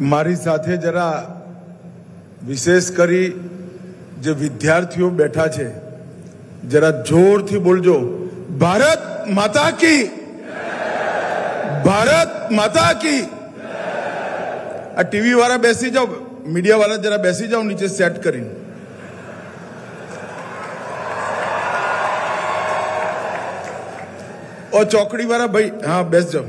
મારી સાથે જરા વિશેષ કરી જે વિદ્યાર્થીઓ બેઠા છે જરા જોરથી બોલજો, ભારત માતા કી, ભારત માતા કી। આ ટીવી વાળા બેસી જાઓ, મીડિયા વાળા જરા બેસી જાઓ નીચે સેટ કરીને। और चौकड़ी वाला भाई हाँ बेस जाओ।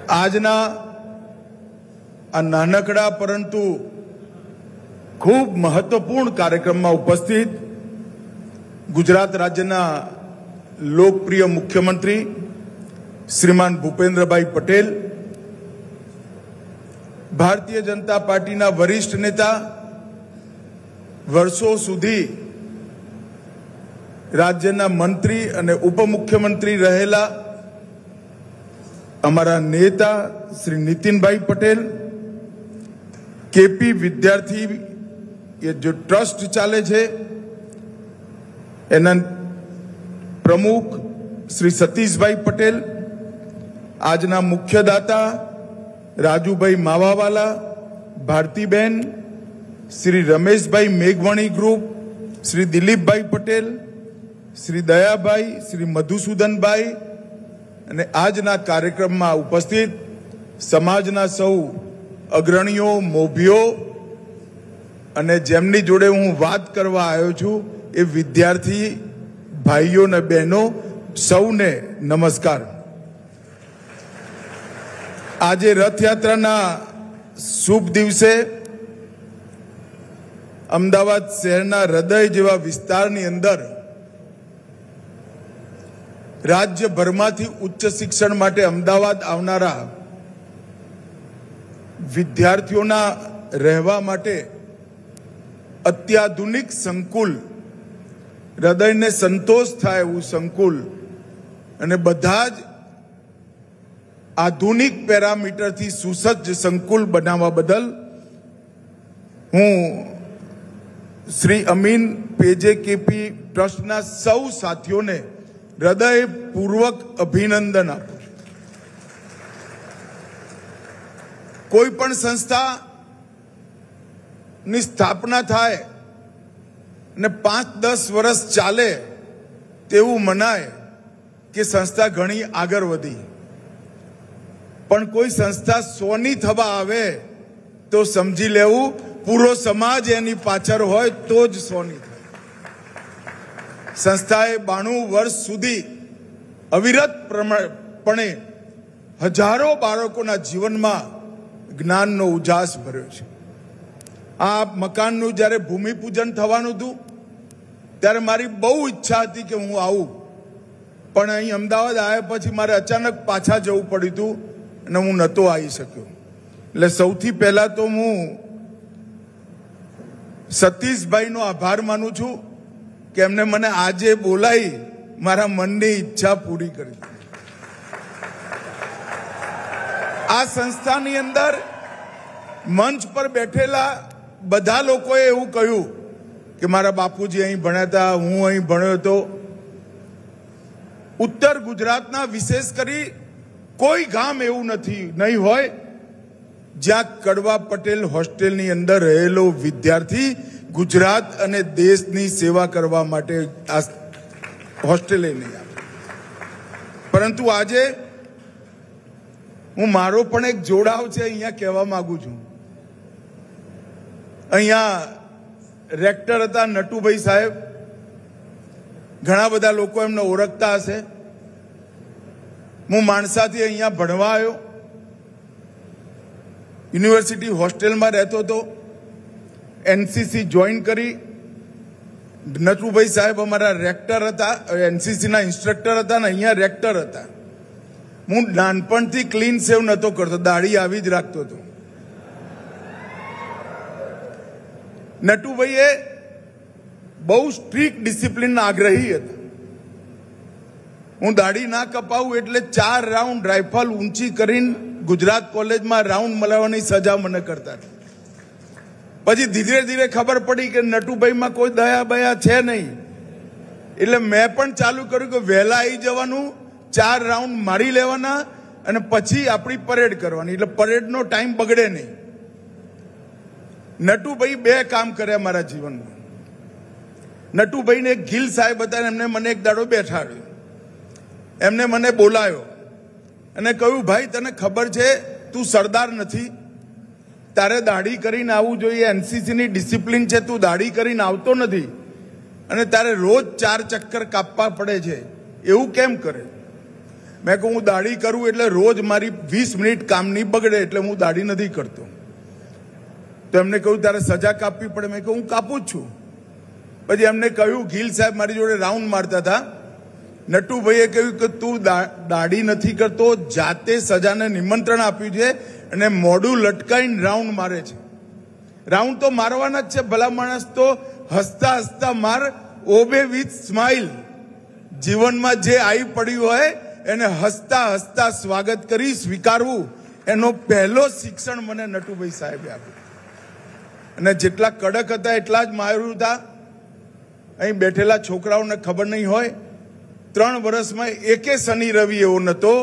आजना आ नानकड़ा परंतु खूब महत्वपूर्ण कार्यक्रम में उपस्थित गुजरात राज्यना लोकप्रिय मुख्यमंत्री श्रीमान भूपेन्द्र भाई पटेल, भारतीय जनता पार्टी ना वरिष्ठ नेता, वर्षों सुधी राज्यना मंत्री और उपमुख्यमंत्री रहेला अमरा नेता श्री नितिन भाई पटेल, केपी विद्यार्थी ये जो ट्रस्ट चाले छे एना प्रमुख श्री सतीश भाई पटेल, आजना मुख्यदाता राजू भाई मावावाला, भारतीबेन, श्री रमेश भाई मेघवाणी ग्रुप, श्री दिलीप भाई पटेल, श्री दयाभाई, श्री मधुसूदन भाई અને આજના કાર્યક્રમમાં ઉપસ્થિત સમાજના સૌ અગ્રણીઓ, મોભીઓ અને જેમની જોડે હું વાત કરવા આવ્યો છું એ વિદ્યાર્થી ભાઈઓ અને બહેનો સૌને નમસ્કાર। આજે રથયાત્રાના શુભ દિવસે અમદાવાદ શહેરના હૃદય જેવા વિસ્તારની અંદર राज्यभरमांथी उच्च शिक्षण माटे अमदावाद आवनारा विद्यार्थीओना रहेवा माटे अत्याधुनिक संकुल, हृदयने संतोष थाय एवुं संकुल अने बधा ज आधुनिक पेरामीटरथी सुसज्ज संकुल बनावा बदल हूँ श्री अमीन PJKP ट्रस्टना सौ साथीओने हृदयपूर्वक अभिनंदन आपू। कोई पण संस्था ની સ્થાપના થાય ને 5-10 વર્ષ ચાલે તેવું મનાય કે સંસ્થા ઘણી આગળ વધી, પણ કોઈ સંસ્થા 100 ની થવા આવે તો સમજી લેવું પૂરો સમાજ એની પાછળ હોય તો જ 100 ની થાય। संस्थाए 92 वर्ष सुधी अविरतपणे हजारों बाळकोना जीवनमां ज्ञाननो उजास भर्यो छे। आ मकाननुं ज्यारे भूमिपूजन थवानुं हतुं त्यारे मारी बहु इच्छा हती के हूँ आऊं, पण અહીં અમદાવાદ આવ્યા પછી મારે અચાનક પાછા જવું પડ્યું હતું અને હું નહોતો આવી શક્યો। એટલે સૌથી પહેલા તો હું સતીશભાઈનો આભાર માનું છું કે એમને મને આજે બોલાઈ મારા મનની ઈચ્છા પૂરી કરી। આ સંસ્થાની અંદર મંચ પર બેઠેલા બધા લોકોએ એવું કહ્યું કે મારા બાપુજી અહીં ભણ્યા હતા, હું અહીં ભણ્યો હતો। ઉત્તર ગુજરાતના વિશેષ કરી કોઈ ગામ એવું નહીં હોય જ્યાં કડવા પટેલ હોસ્ટેલની અંદર રહેલો વિદ્યાર્થી गुजरात અને દેશની સેવા કરવા માટે આ હોસ્ટેલે નહીં આવે। પરંતુ આજે હું મારો પણ એક જોડાવ છે અહીંયા કહેવા માંગુ છું। અહીંયા રેક્ટર હતા નટુભાઈ સાહેબ, ઘણા બધા લોકો એમને ઓળખતા હશે। હું માણસાથી અહીંયા ભણવા આવ્યો, યુનિવર્સિટી હોસ્ટેલમાં રહેતો હતો, एनसीसी जॉइन करी। नटुभाई साहेब अमरा रेक्टर था, एनसीसी ना इंस्ट्रक्टर था ने अहींया रेक्टर था। हूँ नानपणथी क्लीन सेव नतो करतो, दाढ़ी आवी ज राखतो तो। नटुभाईए बहु स्ट्रिक्ट डिसिप्लिन आग्रही हता। हूँ दाढ़ी ना कपावुं एटले 4 राउंड राइफल ऊंची करीने गुजरात कॉलेज में राउंड मलाववानी सजा मने करता था। પછી ધીરે ધીરે ખબર પડી કે નટુભાઈમાં કોઈ દયા બયા છે નહીં, એટલે મેં પણ ચાલુ કર્યું કે વહેલા આવી જવાનું, 4 રાઉન્ડ મારી લેવાના અને પછી આપણી પરેડ કરવાની, એટલે પરેડનો ટાઈમ બગડે નહીં. નટુભાઈ 2 કામ કર્યા મારા જીવનમાં. નટુભાઈને એક ગિલ સાહેબ હતા, એમને મને એક દાડો બેઠાડ્યો, એમને મને બોલાયો અને કહ્યું, ભાઈ તને ખબર છે તું સરદાર નથી, તારે દાઢી કરીને આવવું જોઈએ, એનસીસીની ડિસિપ્લિન છે, તું દાઢી કરીને આવતો નથી અને તારે રોજ 4 ચક્કર કાપવા પડે છે, એવું કેમ કરે? મેં કહું હું દાઢી કરું એટલે રોજ મારી 20 મિનિટ કામની બગડે, એટલે હું દાઢી નથી કરતો. તો એમને કહ્યું તારે સજા કાપવી પડે. મેં કહું હું કાપું જ છું. પછી એમને કહ્યું, ગિલ સાહેબ મારી જોડે રાઉન્ડ મારતા હતા, નટુભાઈએ કહ્યું કે તું દાઢી નથી કરતો, જાતે સજાને નિમંત્રણ આપ્યું છે અને મોઢું લટકાઈને રાઉન્ડ મારે છે. રાઉન્ડ તો મારવાના જ છે, ભલા માણસ તો હસતા હસતા માર, ઓબે વિથ સ્માઇલ. જીવનમાં જે આવી પડ્યું હોય એને હસતા હસતા સ્વાગત કરી સ્વીકારવું, એનો પહેલો શિક્ષણ મને નટુભાઈ સાહેબે આપ્યું. અને જેટલા કડક હતા એટલા જ માર્યું હતા. અહીં બેઠેલા છોકરાઓને ખબર નહીં હોય, 3 વર્ષમાં એકે શનિ રવિ એવો નહોતો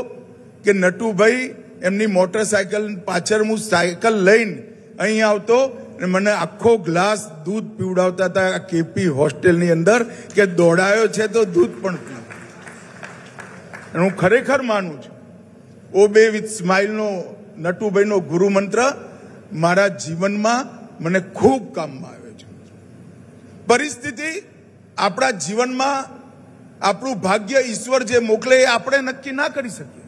કે નટુભાઈ એમની મોટરસાયકલ પાછળ હું સાયકલ લઈને અહીં આવતો અને મને આખો ગ્લાસ દૂધ પીવડાવતા હતા કેપી હોસ્ટેલની અંદર, કે દોડાયો છે તો દૂધ પણ પીવું. હું ખરેખર માનું છું ઓબે વિથ સ્માઇલનો નટુભાઈનો ગુરુ મંત્ર મારા જીવનમાં મને ખૂબ કામમાં આવ્યો છે. પરિસ્થિતિ આપણા જીવનમાં આપણું ભાગ્ય ઈશ્વર જે મોકલે એ આપણે નક્કી ના કરી શકીએ,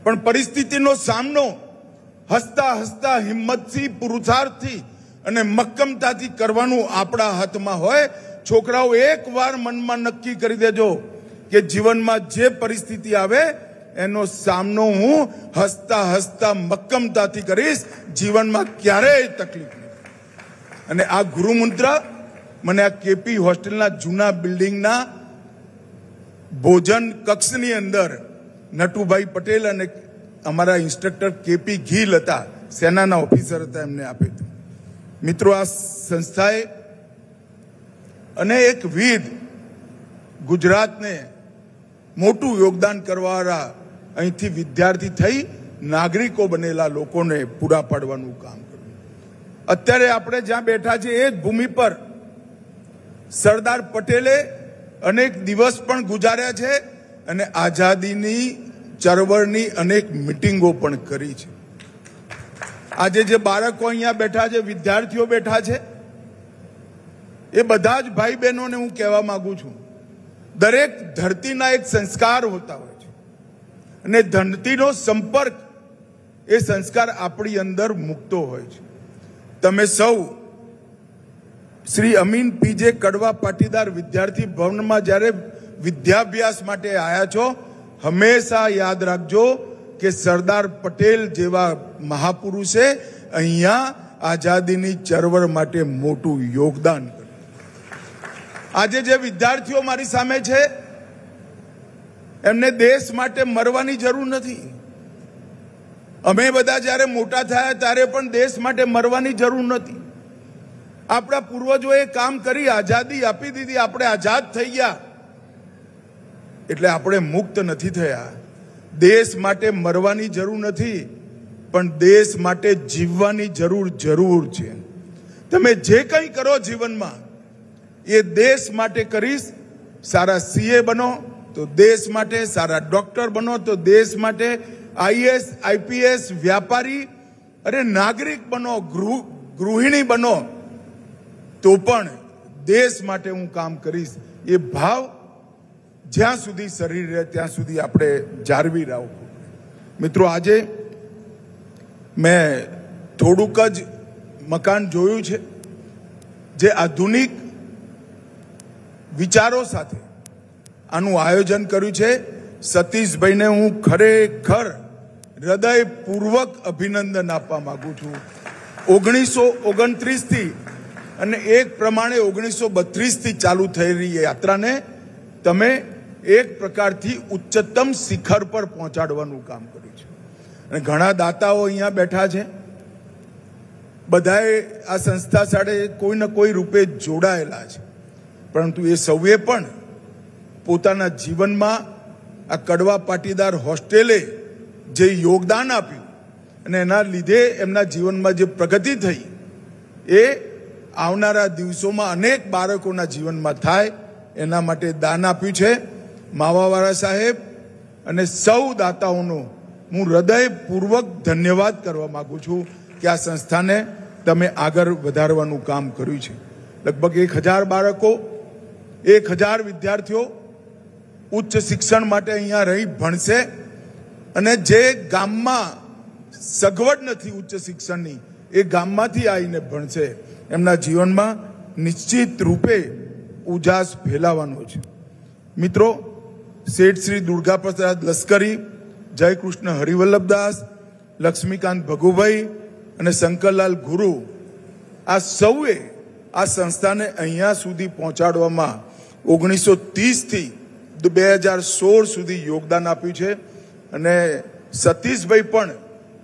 પણ પરિસ્થિતિનો સામનો હસતા હસતા હિંમતથી, પુરુષાર્થથી અને મક્કમતાથી કરવાનું આપણા હાથમાં હોય. છોકરાઓ એકવાર મનમાં નક્કી કરી દેજો કે જીવનમાં જે પરિસ્થિતિ આવે એનો સામનો હું હસતા હસતા મક્કમતાથી કરીશ, જીવનમાં ક્યારેય તકલીફ નહીં. અને આ ગુરુમંત્ર મને આ કેપી હોસ્ટેલના જૂના બિલ્ડિંગના ભોજન કક્ષની અંદર નટુભાઈ પટેલ અને અમારા ઇન્સ્ટ્રક્ટર કેપી ગિલ હતા, સેનાના ઓફિસર હતા, એમને આપ્યું હતું. મિત્રો, આ સંસ્થાએ અનેક વિધ ગુજરાતને મોટું યોગદાન કરવાવાળા અહીંથી વિદ્યાર્થી થઈ નાગરિકો બનેલા લોકોને પૂરા પાડવાનું કામ કર્યું. અત્યારે આપણે જ્યાં બેઠા છે એ જ ભૂમિ પર સરદાર પટેલે અનેક દિવસ પણ ગુજાર્યા છે અને આઝાદીની ચળવળની અનેક મિટિંગો પણ કરી છે. આજે જે બાળકો અહીંયા બેઠા છે, વિદ્યાર્થીઓ બેઠા છે, એ બધા જ ભાઈ બહેનોને હું કહેવા માંગુ છું, દરેક ધરતીના એક સંસ્કાર હોતા હોય છે અને ધરતીનો સંપર્ક એ સંસ્કાર આપણી અંદર મૂકતો હોય છે. તમે સૌ શ્રી અમીન પીજે કડવા પાટીદાર વિદ્યાર્થી ભવનમાં જ્યારે વિદ્યાભ્યાસ માટે આવ્યા છો, હંમેશા યાદ રાખજો કે સરદાર પટેલ જેવા મહાપુરુષે અહીંયા આઝાદીની ચળવળ માટે મોટું યોગદાન કર્યું. આજે જે વિદ્યાર્થીઓ મારી સામે છે એમને દેશ માટે મરવાની જરૂર નથી. અમે બધા જ્યારે મોટા થયા ત્યારે પણ દેશ માટે મરવાની જરૂર નથી. આપણા પૂર્વજોએ કામ કરી આઝાદી આપી દીધી, આપણે આઝાદ થઈ ગયા એટલે આપણે મુક્ત નથી થયા. દેશ માટે મરવાની જરૂર નથી, પણ દેશ માટે જીવવાની જરૂર છે. તમે જે કંઈ કરો જીવનમાં એ દેશ માટે કરીશ. સારા સીએ બનો તો દેશ માટે, સારા ડોક્ટર બનો તો દેશ માટે, આઈએસ, આઈપીએસ, વ્યાપારી અરે નાગરિક બનો, ગૃહિણી બનો તો પણ દેશ માટે હું કામ કરીશ. એ ભાવ જ્યાં સુધી શરીર રહે ત્યાં સુધી આપણે જાળવી રાખવું. મિત્રો, આજે મેં થોડુંક જ મકાન જોયું છે જે આધુનિક વિચારો સાથે આનું આયોજન કર્યું છે. સતીશભાઈને હું ખરેખર હૃદયપૂર્વક અભિનંદન આપવા માંગુ છું. 1929 થી અને એક પ્રમાણે 1932 થી ચાલુ થઈ રહી યાત્રાને તમે એક પ્રકારથી ઉચ્ચતમ શિખર પર પહોંચાડવાનું કામ કર્યું છે. અને ઘણા દાતાઓ અહીંયા બેઠા છે, બધાએ આ સંસ્થા સાથે કોઈ ને કોઈ રૂપે જોડાયેલા છે, પરંતુ એ સૌએ પણ પોતાના જીવનમાં આ કડવા પાટીદાર હોસ્ટેલે જે યોગદાન આપ્યું અને એના લીધે એમના જીવનમાં જે પ્રગતિ થઈ એ આવનારા દિવસોમાં અનેક બાળકોના જીવનમાં થાય એના માટે દાન આપ્યું છે. માવાવાળા સાહેબ અને સૌ દાતાઓનો હું હૃદયપૂર્વક ધન્યવાદ કરવા માંગુ છું કે આ સંસ્થાને તમે આગળ વધારવાનું કામ કર્યું છે. લગભગ 1000 બાળકો, 1000 વિદ્યાર્થીઓ ઉચ્ચ શિક્ષણ માટે અહીંયા રહી ભણશે અને જે ગામમાં સગવડ નથી ઉચ્ચ શિક્ષણની એ ગામમાંથી આવીને ભણશે. એમના જીવનમાં નિશ્ચિત રૂપે ઉજાસ ફેલાવાનો છે. મિત્રો, શેઠ શ્રી દુર્ગાપ્રસાદ લશ્કરી, જયકૃષ્ણ હરિવલ્લભદાસ, લક્ષ્મીકાંત ભગુભાઈ અને શંકરલાલ ગુરુ આ સૌએ આ સંસ્થાને અહીંયા સુધી પહોંચાડવામાં 1930 થી 2016 સુધી યોગદાન આપ્યું છે અને સતીશભાઈ પણ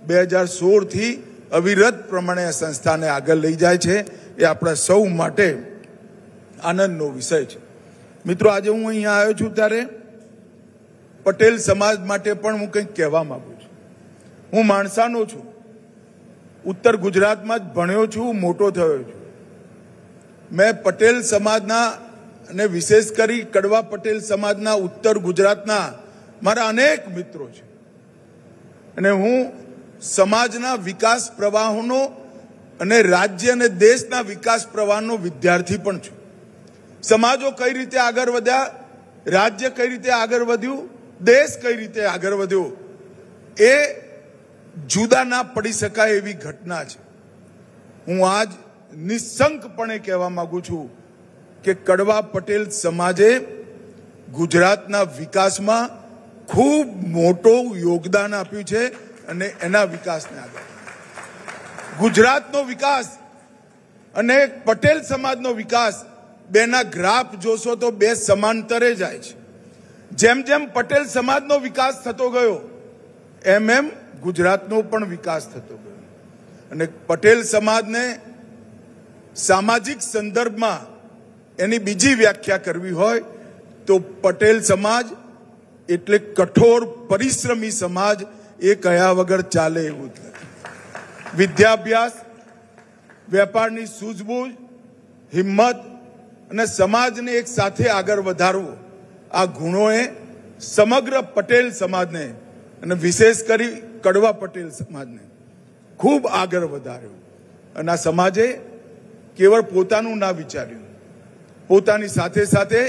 2016 થી અવિરત પ્રમાણે આ સંસ્થાને આગળ લઈ જાય છે. એ આપણા સૌ માટે આનંદનો વિષય છે. મિત્રો, આજે હું અહીંયા આવ્યો છું ત્યારે પટેલ સમાજ માટે પણ હું કંઈક કહેવા માંગુ છું. હું માણસાનો છું, ઉત્તર ગુજરાતમાં જ ભણ્યો છું, મોટો થયો છું. મેં પટેલ સમાજના અને વિશેષ કરી કડવા પટેલ સમાજના ઉત્તર ગુજરાતના મારા અનેક મિત્રો છે અને હું સમાજના વિકાસ પ્રવાહોનો અને રાજ્ય અને દેશના વિકાસ પ્રવાહનો વિદ્યાર્થી પણ છું. સમાજો કઈ રીતે આગળ વધ્યા, રાજ્ય કઈ રીતે આગળ વધ્યું, દેશ કઈ રીતે આગળ વધ્યો એ જુદા ના પડી શકાય એવી ઘટના છે. હું આજ નિશંકપણે કહેવા માંગુ છું કે કડવા પટેલ સમાજે ગુજરાતના વિકાસમાં ખૂબ મોટું યોગદાન આપ્યું છે અને એના વિકાસને આગળ ગુજરાતનો વિકાસ અને પટેલ સમાજનો વિકાસ બેના ગ્રાફ જોશો તો બે સમાંતરે જાય છે. જેમ જેમ પટેલ સમાજનો વિકાસ થતો ગયો એમ ગુજરાતનો પણ વિકાસ થતો ગયો અને પટેલ સમાજને સામાજિક સંદર્ભમાં એની બીજી વ્યાખ્યા કરવી હોય તો પટેલ સમાજ એટલે કઠોર પરિશ્રમી સમાજ, એ કયા વગર ચાલે એવું જ નથી. વિદ્યાભ્યાસ, વેપારની સૂઝબૂઝ, હિંમત અને સમાજને એક સાથે આગળ વધારવો, આ ગુણોએ સમગ્ર પટેલ સમાજને અને વિશેષ કરી કડવા પટેલ સમાજને ખૂબ આગળ વધાર્યો. અને આ સમાજે કેવળ પોતાનું ના વિચાર્યું, પોતાની સાથે સાથે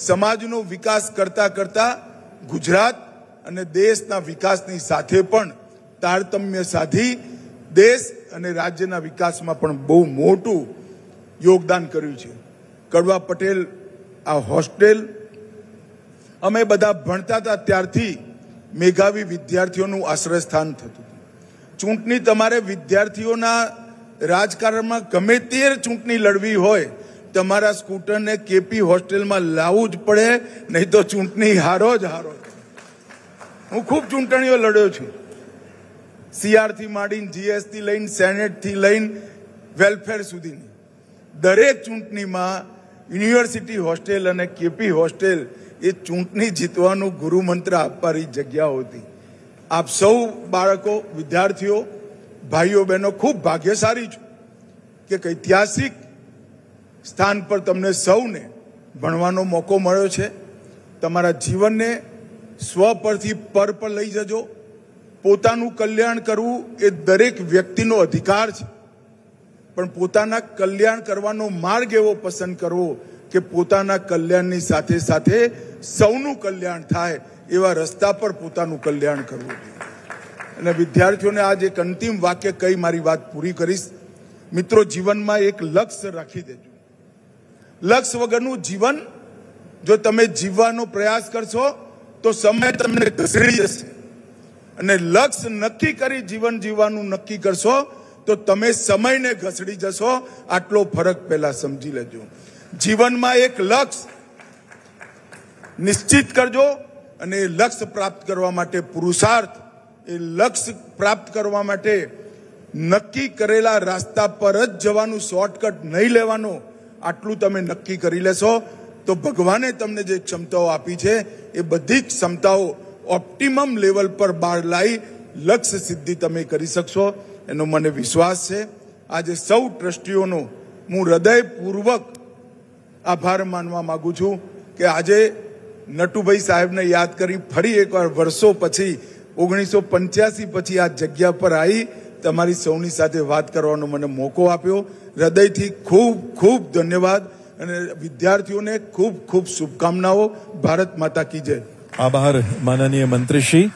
સમાજનો વિકાસ કરતા કરતા ગુજરાત અને દેશના વિકાસની સાથે પણ તારતમ્ય સાધી દેશ અને રાજ્યના વિકાસમાં પણ બહુ મોટું યોગદાન કર્યું છે. કડવા પટેલ આ હોસ્ટેલ અમે બધા ભણતા હતા ત્યારથી મેઘાવી વિદ્યાર્થીઓનું આશ્રયસ્થાન થતું હતું. ચૂંટણી તમારે વિદ્યાર્થીઓના રાજકારણમાં ગમે તે ચૂંટણી લડવી હોય તમારા સ્કૂટરને કેપી હોસ્ટેલમાં લાવવું જ પડે, નહીં તો ચૂંટણી હારો જ હારો. હું ખૂબ ચૂંટણીઓ લડ્યો છું, CR થી માંડીને GS થી લઈને સેનેટ થી લઈને વેલફેર સુધીની દરેક ચૂંટણીમાં યુનિવર્સિટી હોસ્ટેલ અને કેપી હોસ્ટેલ એ ચૂંટણી જીતવાનું ગુરુમંત્ર આપવાની જગ્યાઓ હતી. આપ સૌ બાળકો, વિદ્યાર્થીઓ, ભાઈઓ બહેનો ખૂબ ભાગ્યશાળી છો કે ઐતિહાસિક સ્થાન પર તમને સૌને ભણવાનો મોકો મળ્યો છે. તમારા જીવનને સ્વ પરથી પર પર લઈ જજો. પોતાનું કલ્યાણ કરવું એ દરેક વ્યક્તિનો અધિકાર છે, પણ પોતાના કલ્યાણ કરવાનો માર્ગ એવો પસંદ કરવો કે પોતાના કલ્યાણની સાથે સાથે સૌનું કલ્યાણ થાય એવા રસ્તા પર પોતાનું કલ્યાણ કરવું. અને વિદ્યાર્થીઓને આજ એક અંતિમ વાક્ય કહી મારી વાત પૂરી કરીશ. મિત્રો, જીવનમાં એક લક્ષ્ય રાખી દેજો. લક્ષ્ય વગરનું જીવન જો તમે જીવવાનો પ્રયાસ કરશો તો સમય તમને ઘસડી જશે, અને લક્ષ્ય નક્કી કરી જીવન જીવવાનું નક્કી કરશો તો તમે સમયને ઘસડી જશો. આટલો ફરક પહેલા સમજી લેજો. જીવનમાં એક લક્ષ્ય નિશ્ચિત કરજો અને એ લક્ષ્ય પ્રાપ્ત કરવા માટે પુરુષાર્થ, એ લક્ષ્ય પ્રાપ્ત કરવા માટે નક્કી કરેલા રસ્તા પર જ જવાનું, શોર્ટકટ નહીં લેવાનો. આટલું તમે નક્કી કરી લેશો તો ભગવાને તમને જે ક્ષમતાઓ આપી છે એ બધી જ ક્ષમતાઓ ઓપ્ટિમમ લેવલ પર બહાર લાવી લક્ષ્ય સિદ્ધિ તમે કરી શકશો એનો મને વિશ્વાસ છે. આજે સૌ ટ્રસ્ટીઓનો હું હૃદયપૂર્વક આભાર માનવા માંગુ છું કે આજે નટુભાઈ સાહેબને યાદ કરી ફરી એકવાર વર્ષો પછી 1985 પછી આ જગ્યા પર આવી તમારી સૌની સાથે વાત કરવાનો મને મોકો આપ્યો. હૃદયથી ખૂબ ખૂબ ધન્યવાદ અને વિદ્યાર્થીઓને ખૂબ ખૂબ શુભકામનાઓ. ભારત માતા કી જય. આભાર માનનીય મંત્રીશ્રી.